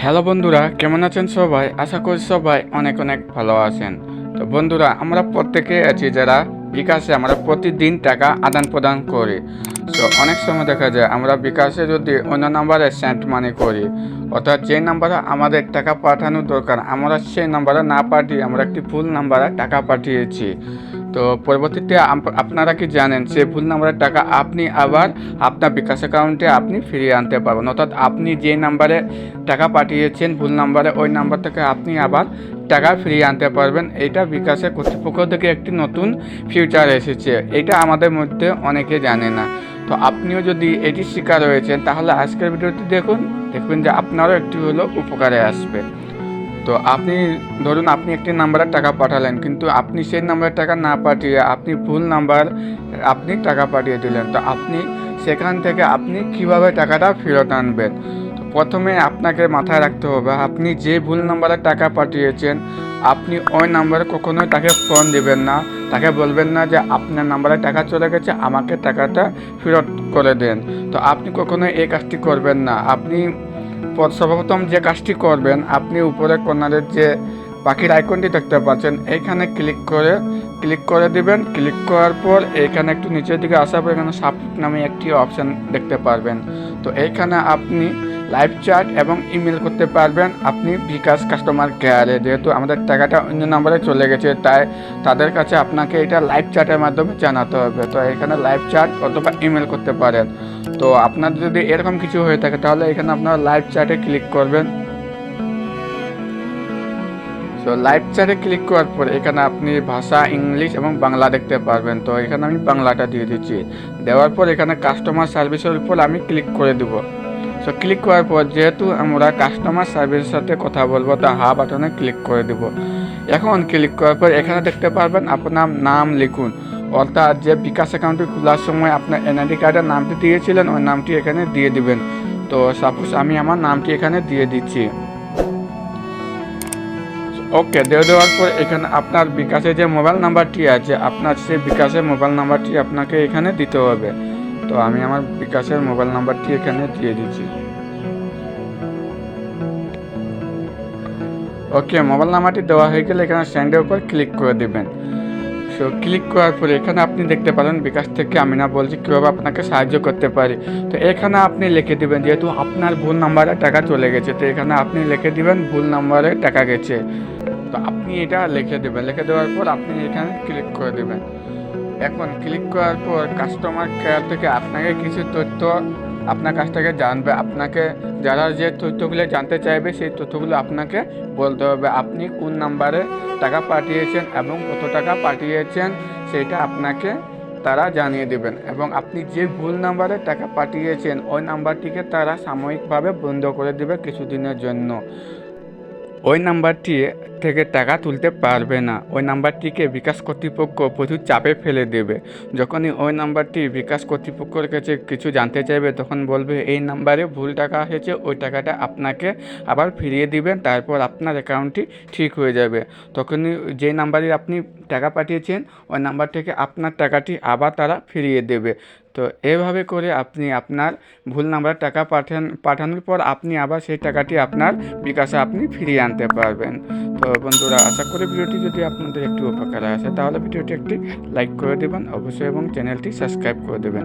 Hello বন্ধুরা, কেমন আছেন সবাই? আশা করি সবাই অনেক অনেক ভালো আছেন। তো বন্ধুরা, আমরা প্রত্যেকে আছি যারা বিকাশে আমরা প্রতিদিন টাকা আদান প্রদান করি। তো অনেক সময় দেখা যায় আমরা বিকাশে যদি অন্য নাম্বারে সেন্ড মানি করি, অর্থাৎ যে নাম্বারে আমাদের টাকা পাঠানোর দরকার আমরা সেই নাম্বারে না পাঠিয়ে আমরা একটি ভুল নাম্বারে টাকা পাঠিয়েছি। তো পরবর্তীতে আপনারা কি জানেন সেই ভুল নাম্বারের টাকা আপনি আবার আপনার বিকাশ অ্যাকাউন্টে আপনি ফিরিয়ে আনতে পারবেন। অর্থাৎ আপনি যে নাম্বারে টাকা পাঠিয়েছেন ভুল নাম্বারে, ওই নাম্বার থেকে আপনি আবার টাকা ফিরিয়ে আনতে পারবেন। এটা বিকাশের কর্তৃপক্ষ থেকে একটি নতুন ফিউচার এসেছে, এটা আমাদের মধ্যে অনেকে জানে না। তো আপনিও যদি এটির শিকার হয়েছেন তাহলে আজকের ভিডিওটি দেখবেন যে আপনারও একটি হলো উপকারে আসবে। তো আপনি ধরুন আপনি একটি নাম্বারে টাকা পাঠালেন, কিন্তু আপনি সেই নাম্বারে টাকা না পাঠিয়ে আপনি ভুল নাম্বার আপনি টাকা পাঠিয়ে দিলেন। তো আপনি সেখান থেকে আপনি কিভাবে টাকাটা ফেরত আনবেন? তো প্রথমে আপনাকে মাথায় রাখতে হবে আপনি যে ভুল নাম্বারে টাকা পাঠিয়েছেন আপনি ওই নাম্বারে কখনোই তাকে ফোন দিবেন না, তাকে বলবেন না যে আপনার নাম্বারে টাকা চলে গেছে, আমাকে টাকাটা ফেরত করে দেন। তো আপনি কখনোই এই কাজটি করবেন না। আপনি সর্বপ্রথম যে কাজটি করবেন, আপনি উপরে কর্নারের যে পাখির আইকনটি দেখতে পাচ্ছেন এইখানে ক্লিক করে দিবেন। ক্লিক করার পর এইখানে একটু নিচের দিকে আসার পর এখানে সাবমিট নামে একটি অপশান দেখতে পারবেন। তো এইখানে আপনি লাইভ চ্যাট এবং ইমেল করতে পারবেন আপনি বিকাশ কাস্টমার কেয়ারে। যেহেতু আমাদের টাকাটা অন্য নাম্বারে চলে গেছে, তাই তাদের কাছে আপনাকে এটা লাইভ চ্যাটের মাধ্যমে জানাতে হবে। তো এখানে লাইভ চ্যাট অথবা ইমেল করতে পারেন। তো আপনার যদি এরকম কিছু হয়ে থাকে তাহলে এখানে আপনারা লাইভ চ্যাটে ক্লিক করবেন। তো লাইভ চ্যাটে ক্লিক করার পর এখানে আপনি ভাষা ইংলিশ এবং বাংলা দেখতে পারবেন। তো এখানে আমি বাংলাটা দিয়ে দিচ্ছি। দেওয়ার পর এখানে কাস্টমার সার্ভিসের উপর আমি ক্লিক করে দেব। সো ক্লিক করার পর যেহেতু আমরা কাস্টমার সার্ভিসের সাথে কথা বলবো, তা বাটনে ক্লিক করে দেব। এখন ক্লিক করার পর এখানে দেখতে পারবেন আপনার নাম লিখুন, অর্থাৎ যে বিকাশ অ্যাকাউন্টটি খোলার সময় আপনার এনআইডি কার্ডের নামটি দিয়েছিলেন ওই নামটি এখানে দিয়ে দিবেন। তো সাপোজ আমি আমার নামটি এখানে দিয়ে দিচ্ছি। ওকে, দেওয়ার পর এখানে আপনার বিকাশে যে মোবাইল নাম্বারটি আছে আপনার সেই বিকাশের মোবাইল নাম্বারটি আপনাকে এখানে দিতে হবে। তো আমি আমার বিকাশের মোবাইল নাম্বারটি এখানে দিয়ে দিচ্ছি। ওকে, মোবাইল নাম্বারটি দেওয়া হয়ে গেলে এখানে সেন্ডের উপর ক্লিক করে দেবেন। সো ক্লিক করার পরে এখানে আপনি দেখতে পারেন বিকাশ থেকে আমি না বলছি কীভাবে আপনাকে সাহায্য করতে পারি। তো এখানে আপনি লিখে দিবেন যেহেতু আপনার ভুল নাম্বারে টাকা চলে গেছে, তো এখানে আপনি লিখে দিবেন ভুল নাম্বারে টাকা গেছে। তো আপনি এটা লিখে দেবেন, লিখে দেওয়ার পর আপনি এখানে ক্লিক করে দেবেন। এখন ক্লিক করার পর কাস্টমার কেয়ার থেকে আপনাকে কিছু তথ্য আপনার কাছ থেকে জানবে। আপনাকে যারা যে তথ্যগুলো জানতে চাইবে সেই তথ্যগুলো আপনাকে বলতে হবে। আপনি কোন নাম্বারে টাকা পাঠিয়েছেন এবং কত টাকা পাঠিয়েছেন সেটা আপনাকে তারা জানিয়ে দেবেন। এবং আপনি যে ভুল নাম্বারে টাকা পাঠিয়েছেন ওই নাম্বারটিকে তারা সাময়িকভাবে বন্ধ করে দেবে কিছুদিনের জন্য। ওই নাম্বারটি থেকে টাকা তুলতে পারবে না। ওই নাম্বারটিকে বিকাশ কর্তৃপক্ষ প্রচুর চাপে ফেলে দেবে। যখনই ওই নাম্বারটি বিকাশ কর্তৃপক্ষের কাছে কিছু জানতে চাইবে তখন বলবে এই নাম্বারে ভুল টাকা এসেছে, ওই টাকাটা আপনাকে আবার ফিরিয়ে দিবেন, তারপর আপনার অ্যাকাউন্টটি ঠিক হয়ে যাবে। তখনই যে নাম্বারে আপনি টাকা পাঠিয়েছেন ওই নাম্বার থেকে আপনার টাকাটি আবার তারা ফিরিয়ে দেবে। তো এভাবে করে আপনি আপনার ভুল নাম্বারে টাকা পাঠানোর পর আপনি আবার সেই টাকাটি আপনার বিকাশে আপনি ফিরিয়ে আনতে পারবেন। তো বন্ধুরা, আশা করি ভিডিওটি যদি আপনাদের একটু উপকারে আসে তাহলে ভিডিওটি একটি লাইক করে দেবেন অবশ্যই এবং চ্যানেলটি সাবস্ক্রাইব করে দেবেন।